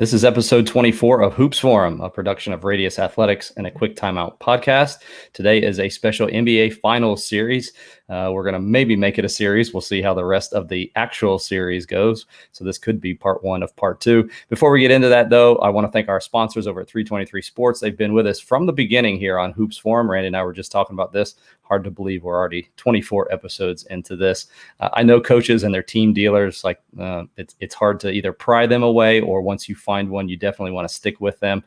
This is episode 24 of Hoops Forum, a production of Radius Athletics and a Quick Timeout podcast. Today is a special NBA Finals series. We're going to maybe make it a series. We'll see how the rest of the actual series goes. So this could be part one of part two. Before we get into that, though, I want to thank our sponsors over at 323 Sports. They've been with us from the beginning here on Hoops Forum. Randy and I were just talking about this. Hard to believe we're already 24 episodes into this. I know coaches and their team dealers, it's hard to either pry them away, or once you find one, you definitely want to stick with them.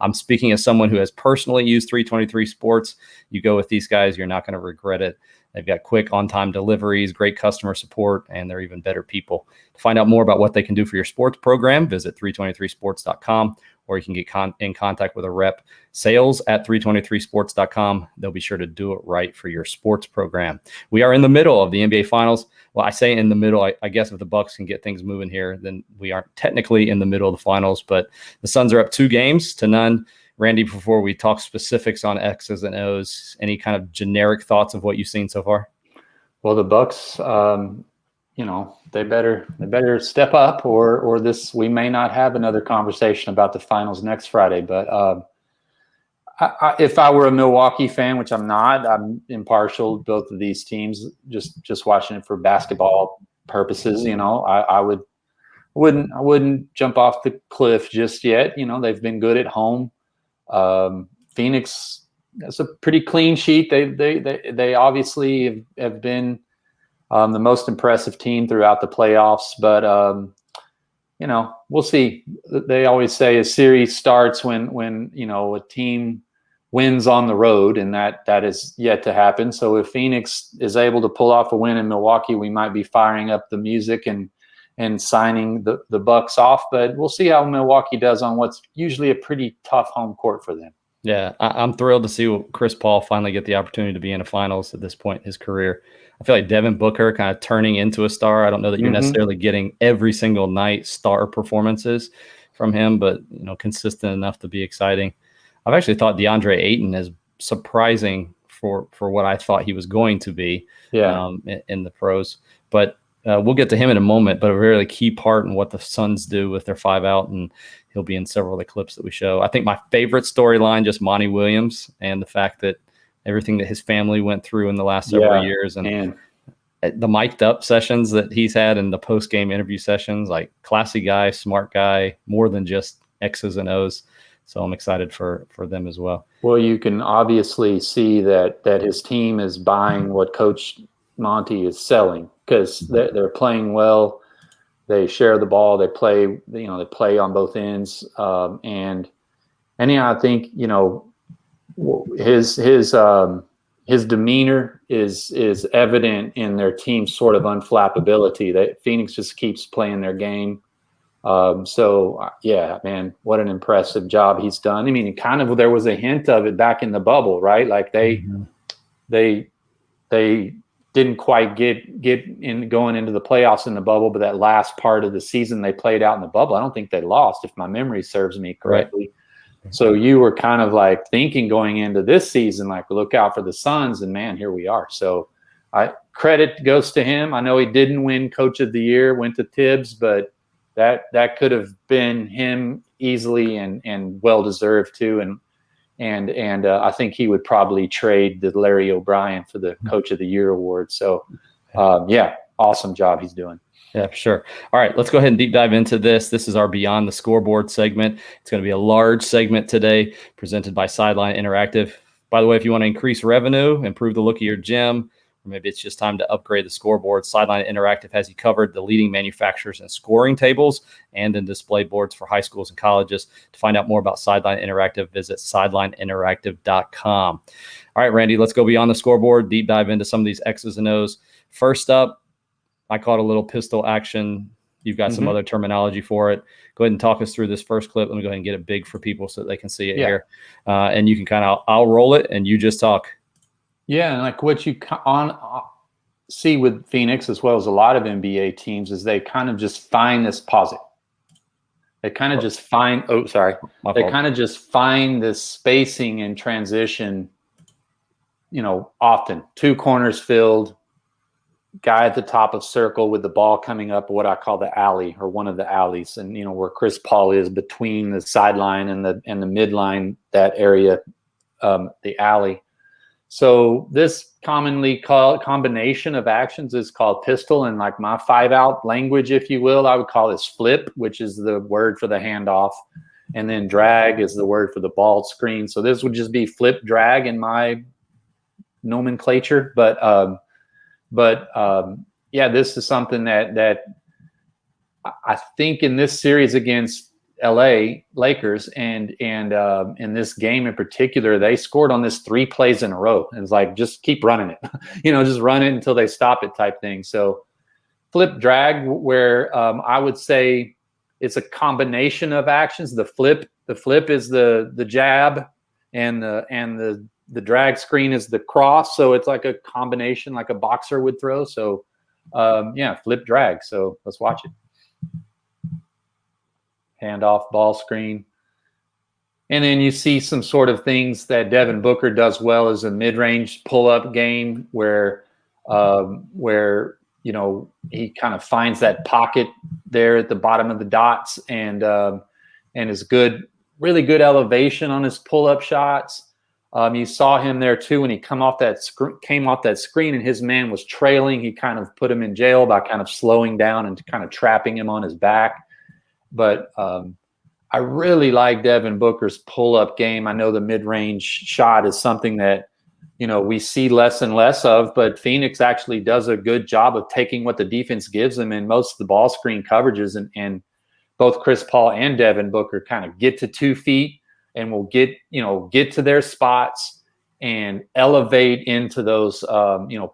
I'm speaking as someone who has personally used 323 Sports. You go with these guys, you're not going to regret it. They've got quick on-time deliveries, great customer support, and they're even better people. To find out more about what they can do for your sports program, visit 323sports.com, or you can get in contact with a rep, sales at 323sports.com. They'll be sure to do it right for your sports program. We are in the middle of the NBA Finals. Well, I say in the middle. I guess if the Bucks can get things moving here, then we aren't technically in the middle of the finals, but the Suns are up 2-0. Randy, before we talk specifics on X's and O's, any kind of generic thoughts of what you've seen so far? Well, the Bucks, they better step up, or this we may not have another conversation about the finals next Friday. But if I were a Milwaukee fan, which I'm not, I'm impartial to both of these teams. Just watching it for basketball purposes, I wouldn't jump off the cliff just yet. They've been good at home. Phoenix, that's a pretty clean sheet. They obviously have been the most impressive team throughout the playoffs, but we'll see. They always say a series starts when a team wins on the road, and that is yet to happen. So if Phoenix is able to pull off a win in Milwaukee, we might be firing up the music and signing the Bucks off, but we'll see how Milwaukee does on what's usually a pretty tough home court for them. Yeah, I'm thrilled to see Chris Paul finally get the opportunity to be in a finals at this point in his career. I feel like Devin Booker kind of turning into a star. I don't know that you're necessarily getting every single night star performances from him, but consistent enough to be exciting. I've actually thought DeAndre Ayton is surprising for what I thought he was going to be in the pros, but we'll get to him in a moment, but a really key part in what the Suns do with their 5 out, and he'll be in several of the clips that we show. I think my favorite storyline, just Monty Williams, and the fact that everything that his family went through in the last several years, and the mic'd up sessions that he's had and the post-game interview sessions, like classy guy, smart guy, more than just X's and O's. So I'm excited for them as well. Well, you can obviously see that his team is buying what Coach Monty is selling, because they're playing well. They share the ball. They play. They play on both ends. And I think his demeanor is evident in their team's sort of unflappability. That Phoenix just keeps playing their game. Man, what an impressive job he's done. I mean, there was a hint of it back in the bubble, right? Like they didn't quite get in going into the playoffs in the bubble, but that last part of the season they played out in the bubble, I don't think they lost, if my memory serves me correctly. Right. So you were kind of like thinking going into this season, like, look out for the Suns, and man, here we are. So credit goes to him. I know he didn't win Coach of the Year, went to Tibbs, but that could have been him easily and well-deserved too. And I think he would probably trade the Larry O'Brien for the Coach of the Year award. So, awesome job he's doing. Yeah, for sure. All right, let's go ahead and deep dive into this. This is our Beyond the Scoreboard segment. It's going to be a large segment today, presented by Sideline Interactive. By the way, if you want to increase revenue, improve the look of your gym, or maybe it's just time to upgrade the scoreboard, Sideline Interactive has you covered. The leading manufacturers in scoring tables and in display boards for high schools and colleges. To find out more about Sideline Interactive, visit sidelineinteractive.com. All right, Randy, let's go beyond the scoreboard, deep dive into some of these X's and O's. First up, I call it a little pistol action. You've got some other terminology for it. Go ahead and talk us through this first clip. Let me go ahead and get it big for people so that they can see it here. And you can I'll roll it and you just talk. Yeah, and like what you see with Phoenix, as well as a lot of NBA teams, is they kind of just find this posit. They kind of just find just find this spacing and transition, often. 2 corners filled, guy at the top of circle with the ball coming up what I call the alley, or one of the alleys, and where Chris Paul is between the sideline and the midline, that area, the alley. So this commonly called combination of actions is called pistol, and like my 5-out language, if you will, I would call this flip, which is the word for the handoff, and then drag is the word for the ball screen. So this would just be flip drag in my nomenclature, but yeah, this is something that I think in this series against LA Lakers and in this game in particular, they scored on this 3 plays in a row. And it's like, just keep running it, just run it until they stop it type thing. So flip drag, where I would say it's a combination of actions. The flip is the jab, and the drag screen is the cross. So it's like a combination, like a boxer would throw. So yeah, flip drag. So let's watch it. Handoff, ball screen. And then you see some sort of things that Devin Booker does well, as a mid-range pull-up game where he kind of finds that pocket there at the bottom of the dots, and is good, really good elevation on his pull-up shots. You saw him there too when he came off that screen and his man was trailing. He kind of put him in jail by kind of slowing down and kind of trapping him on his back. But I really like Devin Booker's pull-up game. I know the mid-range shot is something that we see less and less of, but Phoenix actually does a good job of taking what the defense gives them in most of the ball screen coverages, and both Chris Paul and Devin Booker kind of get to 2 feet and will get to their spots and elevate into those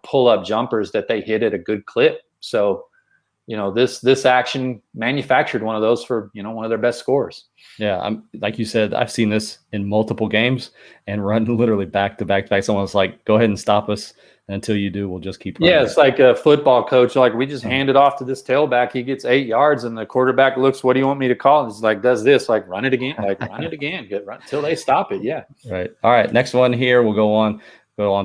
pull-up jumpers that they hit at a good clip. So this action manufactured one of those for one of their best scores. Yeah, like you said, I've seen this in multiple games and run literally back to back to back. Someone's like, "Go ahead and stop us, and until you do, we'll just keep running." Yeah, it's like a football coach. Like, we just hand it off to this tailback. He gets 8 yards, and the quarterback looks, "What do you want me to call?" And he's like, "Does this, like run it again, run it again, run until they stop it." Yeah. Right. All right. Next one here. We'll go on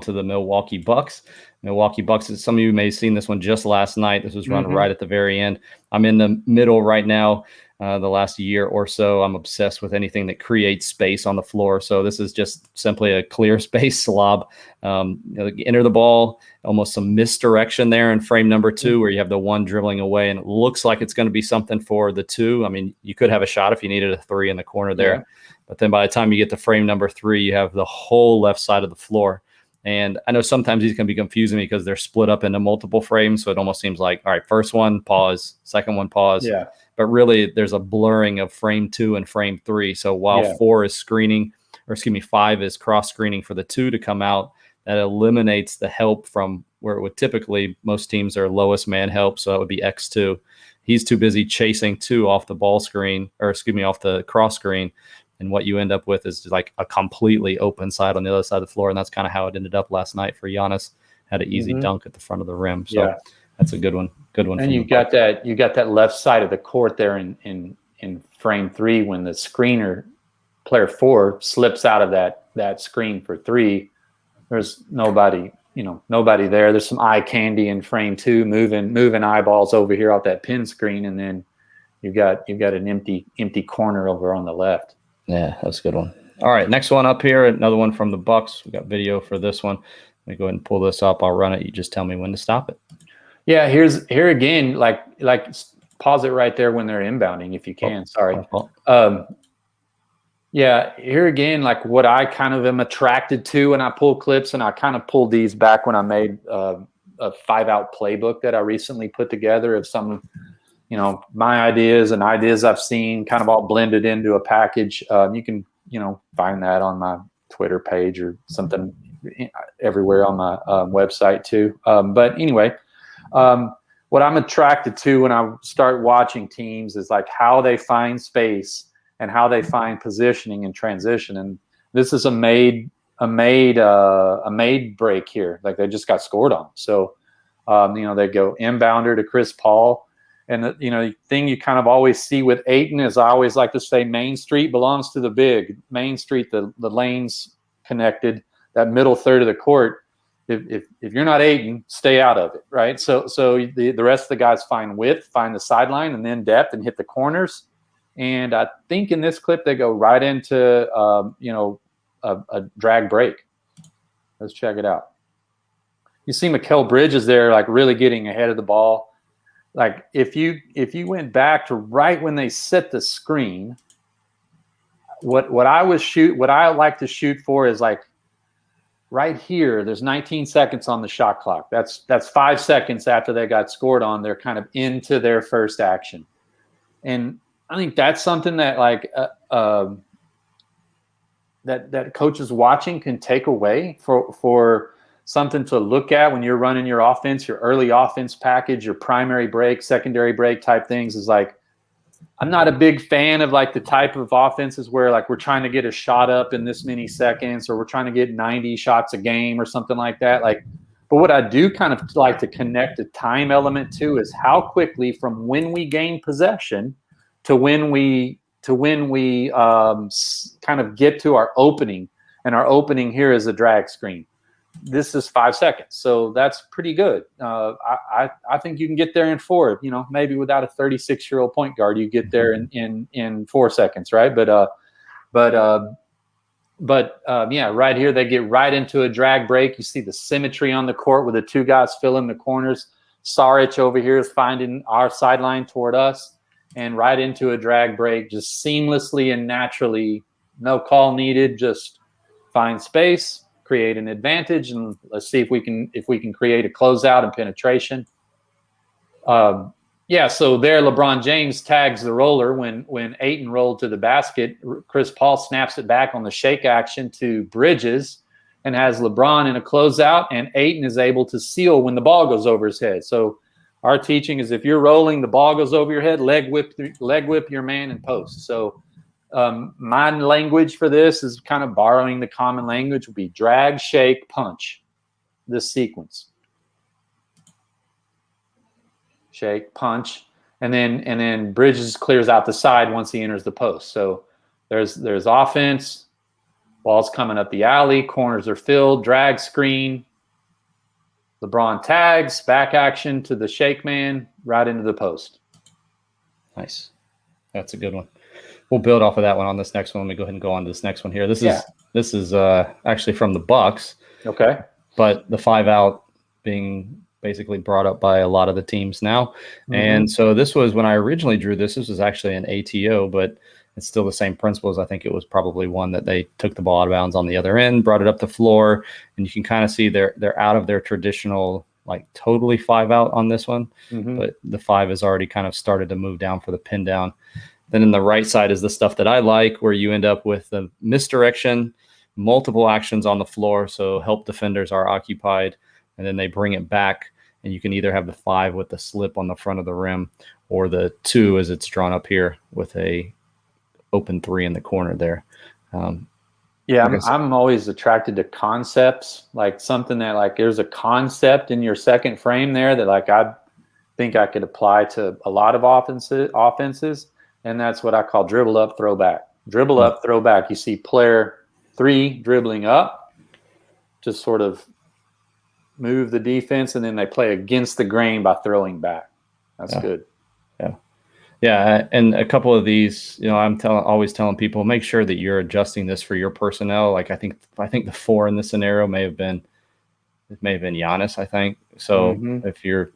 to the Milwaukee Bucks. Milwaukee Bucks, some of you may have seen this one just last night. This was run right at the very end. I'm in the middle right now. The last year or so, I'm obsessed with anything that creates space on the floor. So this is just simply a clear space SLOB. Enter the ball, almost some misdirection there in frame number 2, where you have the 1 dribbling away, and it looks like it's going to be something for the 2. I mean, you could have a shot if you needed a 3 in the corner there. Yeah. But then by the time you get to frame number 3, you have the whole left side of the floor. And I know sometimes these can be confusing because they're split up into multiple frames. So it almost seems like, all right, first one, pause, second one, pause. Yeah. But really, there's a blurring of frame 2 and frame 3. So while 4 is screening, 5 is cross screening for the 2 to come out, that eliminates the help from where it would typically, most teams are lowest man help. So that would be X2. He's too busy chasing 2 off the ball screen, off the cross screen. And what you end up with is like a completely open side on the other side of the floor. And that's kind of how it ended up last night for Giannis. Had an easy dunk at the front of the rim. So that's a good one. Good one. And you got that left side of the court there in frame 3, when the screener, player 4, slips out of that screen for 3. There's nobody there. There's some eye candy in frame 2, moving eyeballs over here off that pin screen, and then you've got an empty corner over on the left. Yeah, that's a good one. All right, next one up here, another one from the Bucks. We got video for this one. Let me go ahead and pull this up. I'll run it. You just tell me when to stop it. Yeah, here again, like pause it right there when they're inbounding if you can. Sorry. Yeah, here again, like what I kind of am attracted to when I pull clips, and I kind of pulled these back when I made a 5-out playbook that I recently put together of some, my ideas and ideas I've seen kind of all blended into a package. You can, find that on my Twitter page or something everywhere on my website too. But anyway, what I'm attracted to when I start watching teams is like how they find space and how they find positioning and transition. And this is a made break here. Like they just got scored on. So, they go inbounder to Chris Paul. And the thing you kind of always see with Ayton is, I always like to say, Main Street belongs to the big. Main Street, the lanes connected, that middle third of the court if you're not Ayton, stay out of it, right? So the rest of the guys find width, find the sideline, and then depth, and hit the corners. And I think in this clip they go right into a drag break. Let's check it out. You see Mikal Bridges there, like really getting ahead of the ball. Like if you went back to right when they set the screen, what I like to shoot for is like right here. There's 19 seconds on the shot clock. That's 5 seconds after they got scored on. They're kind of into their first action, and I think that's something that like that coaches watching can take away for something to look at when you're running your offense, your early offense package, your primary break, secondary break type things. Is like, I'm not a big fan of like the type of offenses where like we're trying to get a shot up in this many seconds, or we're trying to get 90 shots a game or something like that. Like, but what I do kind of like to connect the time element to is how quickly from when we gain possession to when we kind of get to our opening, and our opening here is a drag screen. This is 5 seconds, so that's pretty good. I think you can get there in 4. You know, maybe without a 36-year-old point guard, you get there in 4 seconds, right? But yeah, right here they get right into a drag break. You see the symmetry on the court with the two guys filling the corners. Saric over here is finding our sideline toward us, and right into a drag break, just seamlessly and naturally, no call needed. Just find space, create an advantage, and let's see if we can create a closeout and penetration. Yeah, so there LeBron James tags the roller when Ayton rolled to the basket. Chris Paul snaps it back on the shake action to Bridges and has LeBron in a closeout, and Ayton is able to seal when the ball goes over his head. So our teaching is if you're rolling, the ball goes over your head, leg whip your man in post. So my language for this is kind of borrowing the common language, would be drag, shake, punch, this sequence. Shake, punch, and then Bridges clears out the side once he enters the post. So there's offense, ball's coming up the alley, corners are filled, drag screen, LeBron tags, back action to the shake man, right into the post. Nice. That's a good one. We'll build off of that one on this next one. Let me go ahead and go on to this next one here. This is actually from the Bucks. Okay. But the 5 out being basically brought up by a lot of the teams now. Mm-hmm. And so this was when I originally drew this. This was actually an ATO, but it's still the same principles. I think it was probably one that they took the ball out of bounds on the other end, brought it up the floor, and you can kind of see they're out of their traditional like totally 5 out on this one. Mm-hmm. But the 5 has already kind of started to move down for the pin down. Then in the right side is the stuff that I like, where you end up with the misdirection, multiple actions on the floor, so help defenders are occupied, and then they bring it back, and you can either have the 5 with the slip on the front of the rim, or the 2 as it's drawn up here with a open 3 in the corner there. I'm always attracted to concepts, like something that like there's a concept in your second frame there that like I think I could apply to a lot of offenses. And that's what I call dribble up, throw back. Dribble up, throw back. You see player 3 dribbling up to sort of move the defense, and then they play against the grain by throwing back. That's good. Yeah, and a couple of these, you know, I'm always telling people, make sure that you're adjusting this for your personnel. Like I think the 4 in this scenario may have been Giannis, I think. So if you're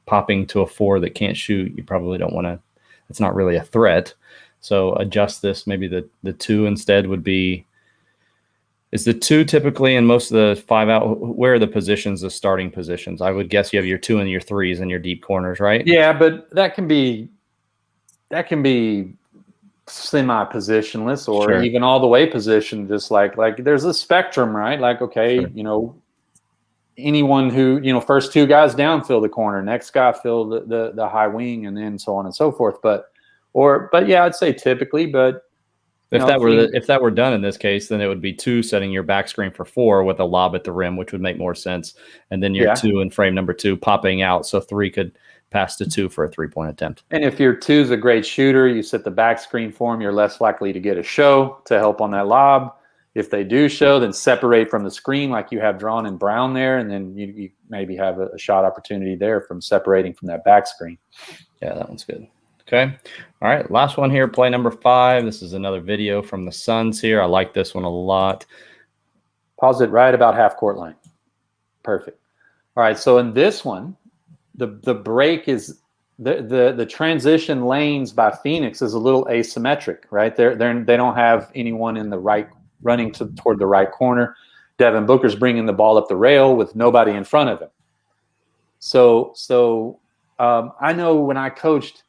popping to a 4 that can't shoot, you probably don't want to. It's not really a threat. So adjust this. Maybe the 2 instead would be. Is the 2 typically in most of the 5 out? Where are the positions, the starting positions? I would guess you have your 2 and your 3s and your deep corners, right? Yeah, but that can be semi-positionless or even all the way positioned. Just like there's a spectrum, right? Like, okay, you know, anyone who, you know, first 2 guys down fill the corner, next guy fill the high wing, and then so on and so forth. But yeah, I'd say typically, but if that were done in this case, then it would be 2 setting your back screen for 4 with a lob at the rim, which would make more sense. And then your 2 in frame number 2 popping out, so 3 could pass to 2 for a 3-point attempt. And if your 2's a great shooter, you set the back screen for him, you're less likely to get a show to help on that lob. If they do show, then separate from the screen like you have drawn in brown there, and then you maybe have a shot opportunity there from separating from that back screen. Yeah, that one's good. Okay. All right, last one here, play number 5. This is another video from the Suns here. I like this one a lot. Pause it right about half court line. Perfect. All right, so in this one, the break is the transition lanes by Phoenix is a little asymmetric, right? They don't have anyone in the right running toward the right corner. Devin Booker's bringing the ball up the rail with nobody in front of him. So I know when I coached,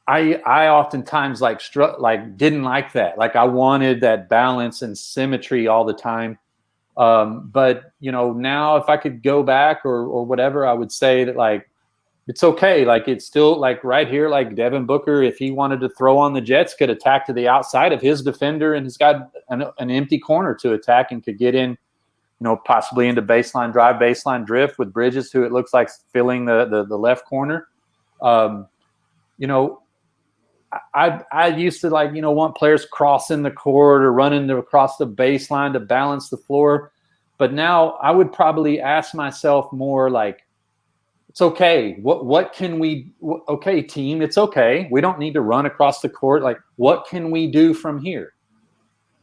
I oftentimes didn't like that. Like I wanted that balance and symmetry all the time. But now if I could go back or whatever, I would say that like it's okay. Like it's still like right here, like Devin Booker, if he wanted to throw on the Jets, could attack to the outside of his defender and has got an empty corner to attack and could get in, possibly into baseline drive, baseline drift with Bridges, who it looks like filling the left corner. I used to want players crossing the court or running across the baseline to balance the floor. But now I would probably ask myself more like, it's okay. What can we? Okay, team, it's okay. We don't need to run across the court. Like, what can we do from here?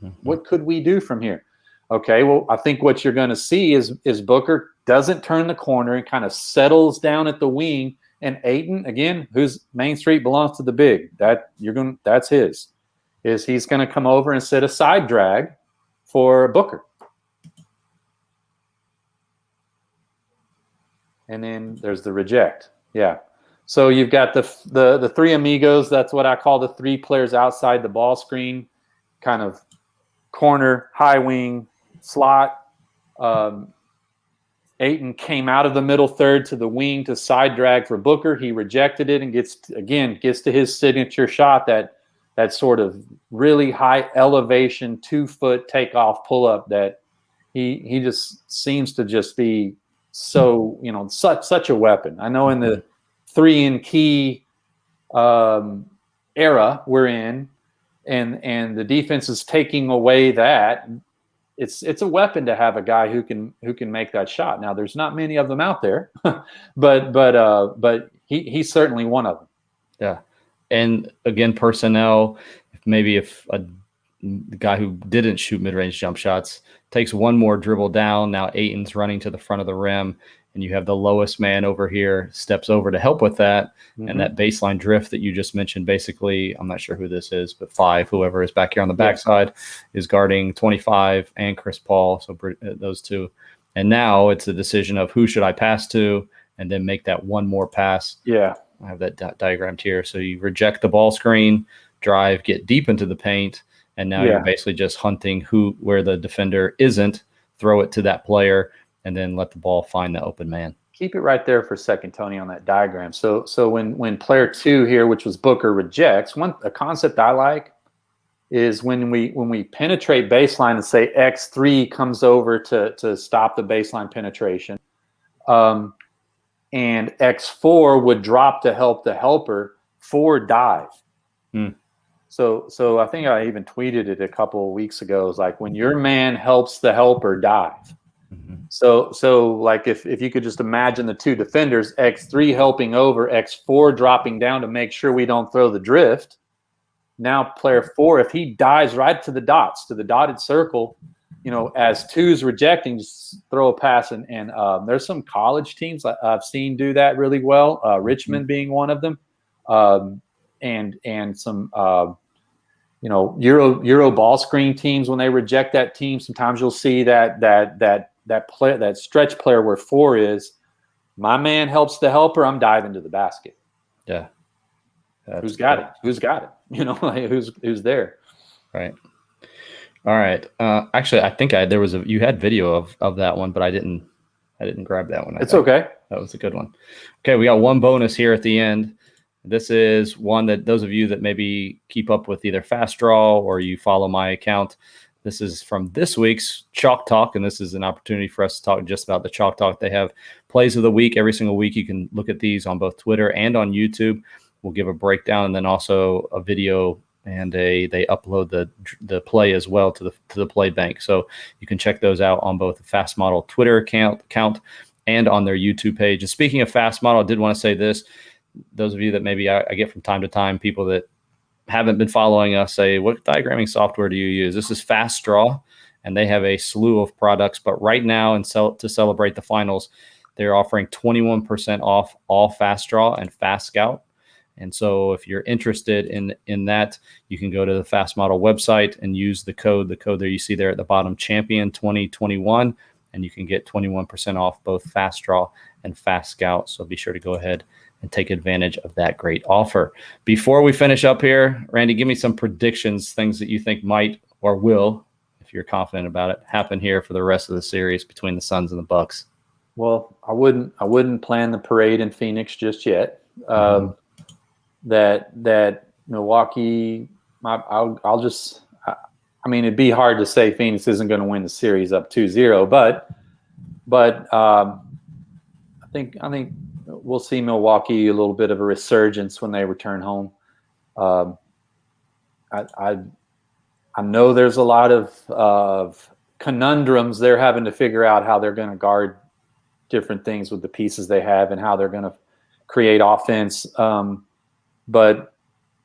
Mm-hmm. What could we do from here? Okay, well, I think what you're going to see is Booker doesn't turn the corner and kind of settles down at the wing. And Ayton, again, whose Main Street belongs to the big. That's his. He's going to come over and set a side drag for Booker. And then there's the reject. Yeah. So you've got the three amigos. That's what I call the 3 players outside the ball screen, kind of corner, high wing, slot. Ayton came out of the middle third to the wing to side drag for Booker. He rejected it and gets to his signature shot, that sort of really high elevation 2-foot takeoff pull up that he just seems to just be so such a weapon. I know in the 3-and-key era we're in, and the defense is taking away that. It's a weapon to have a guy who can make that shot. Now there's not many of them out there, but he's certainly one of them. Yeah, and again, personnel. Maybe if the guy who didn't shoot mid-range jump shots takes one more dribble down, now Ayton's running to the front of the rim, and you have the lowest man over here steps over to help with that. Mm-hmm. And that baseline drift that you just mentioned, basically, I'm not sure who this is, but 5, whoever is back here on the backside, is guarding 25 and Chris Paul, so those 2. And now it's a decision of who should I pass to, and then make that one more pass. Yeah. I have that diagrammed here. So you reject the ball screen, drive, get deep into the paint, and now you're basically just hunting where the defender isn't, throw it to that player, and then let the ball find the open man. Keep it right there for a second, Tony, on that diagram. So when player 2 here, which was Booker, rejects, a concept I like is when we penetrate baseline and say X3 comes over to stop the baseline penetration, and X4 would drop to help the helper, 4 dive. So I think I even tweeted it a couple of weeks ago. It was like when your man helps the helper dive. Mm-hmm. So like if you could just imagine the 2 defenders, X3 helping over, X4 dropping down to make sure we don't throw the drift. Now player 4, if he dives right to the dots, to the dotted circle, as 2's rejecting, just throw a pass. And there's some college teams I've seen do that really well. Richmond being one of them. And some Euro ball screen teams, when they reject that team, sometimes you'll see that stretch player where 4 is, my man helps the helper, I'm diving to the basket. Yeah. Who's got it? Who's got it? Who's there? Right. All right. Actually, I think you had video of that one, but I didn't grab that one. It's okay. That was a good one. Okay, we got one bonus here at the end. This is one that those of you that maybe keep up with either FastDraw or you follow my account, this is from this week's Chalk Talk, and this is an opportunity for us to talk just about the Chalk Talk. They have plays of the week every single week. You can look at these on both Twitter and on YouTube. We'll give a breakdown and then also a video and they upload the play as well to the play bank. So you can check those out on both the Fast Model Twitter account and on their YouTube page. And speaking of Fast Model, I did want to say this: those of you that maybe I get from time to time, people that haven't been following us, say, what diagramming software do you use? This is FastDraw, and they have a slew of products. But right now, to celebrate the finals, they're offering 21% off all FastDraw and FastScout. And so if you're interested in that, you can go to the Fast Model website and use the code there you see there at the bottom, Champion 2021, and you can get 21% off both FastDraw and FastScout. So be sure to go ahead and take advantage of that great offer. Before we finish up here, Randy, give me some predictions, things that you think might or will, if you're confident about it, happen here for the rest of the series between the Suns and the Bucks. Well, I wouldn't plan the parade in Phoenix just yet. That Milwaukee, I mean, it'd be hard to say Phoenix isn't going to win the series up 2-0, but I think we'll see Milwaukee a little bit of a resurgence when they return home. I know there's a lot of conundrums they're having to figure out how they're going to guard different things with the pieces they have and how they're going to create offense. But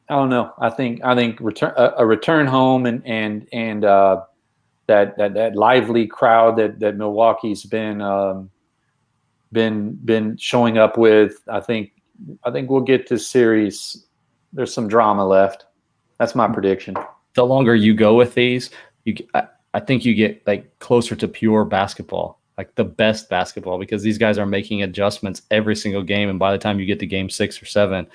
I don't know. I think a return home and that lively crowd that Milwaukee's been showing up with. I think we'll get this series. There's some drama left. That's my prediction. The longer you go with these, I think you get like closer to pure basketball, like the best basketball, because these guys are making adjustments every single game. And by the time you get to game 6 or 7,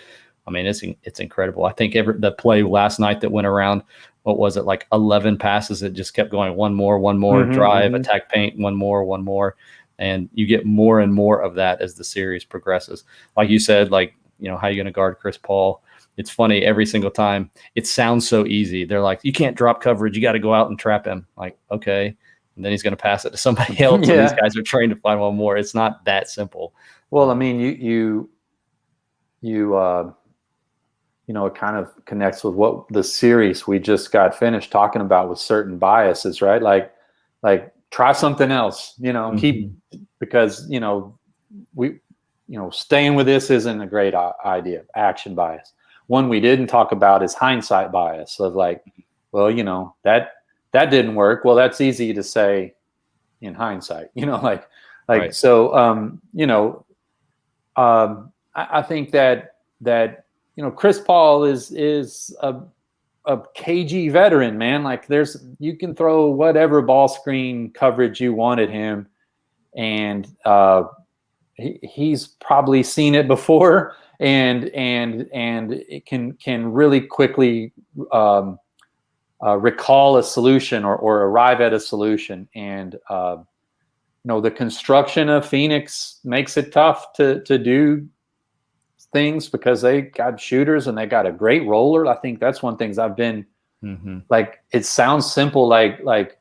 I mean, it's incredible. I think the play last night that went around, what was it, like 11 passes? It just kept going one more, drive, attack paint, one more. And you get more and more of that as the series progresses. Like you said, like, how are you going to guard Chris Paul? It's funny, every single time. It sounds so easy. They're like, you can't drop coverage. You got to go out and trap him. Like, okay. And then he's going to pass it to somebody else. And these guys are trained to find one more. It's not that simple. Well, I mean, it kind of connects with what the series we just got finished talking about with certain biases, right? Like try something else, keep, because, staying with this isn't a great idea. Action bias. One we didn't talk about is hindsight bias of like, well, that didn't work. Well, that's easy to say in hindsight, right. So, I think that Chris Paul is a cagey veteran, man. Like you can throw whatever ball screen coverage you want at him, and he's probably seen it before, and it can really quickly recall a solution or arrive at a solution. And the construction of Phoenix makes it tough to do things because they got shooters and they got a great roller. I think that's one thing I've been like, it sounds simple, like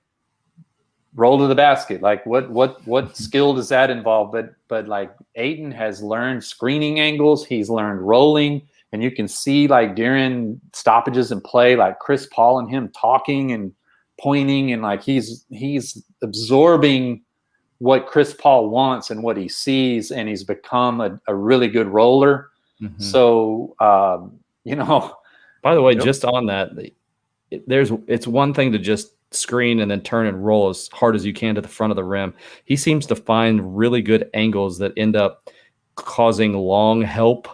roll to the basket. Like what skill does that involve? But like Ayton has learned screening angles. He's learned rolling, and you can see like during stoppages and play, like Chris Paul and him talking and pointing, and like he's absorbing what Chris Paul wants and what he sees, and he's become a really good roller. So, by the way, just on that, it's one thing to just screen and then turn and roll as hard as you can to the front of the rim. He seems to find really good angles that end up causing long help,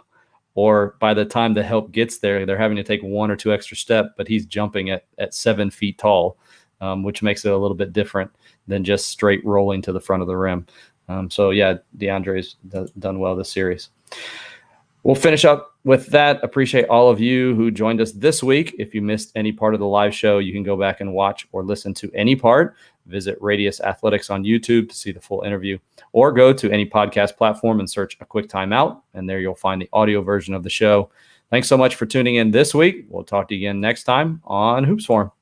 or by the time the help gets there, they're having to take 1 or 2 extra steps, but he's jumping at 7 feet tall, which makes it a little bit different than just straight rolling to the front of the rim. So yeah, DeAndre's done well this series. We'll finish up with that. Appreciate all of you who joined us this week. If you missed any part of the live show, you can go back and watch or listen to any part. Visit Radius Athletics on YouTube to see the full interview, or go to any podcast platform and search A Quick Timeout, and there you'll find the audio version of the show. Thanks so much for tuning in this week. We'll talk to you again next time on Hoops Forum.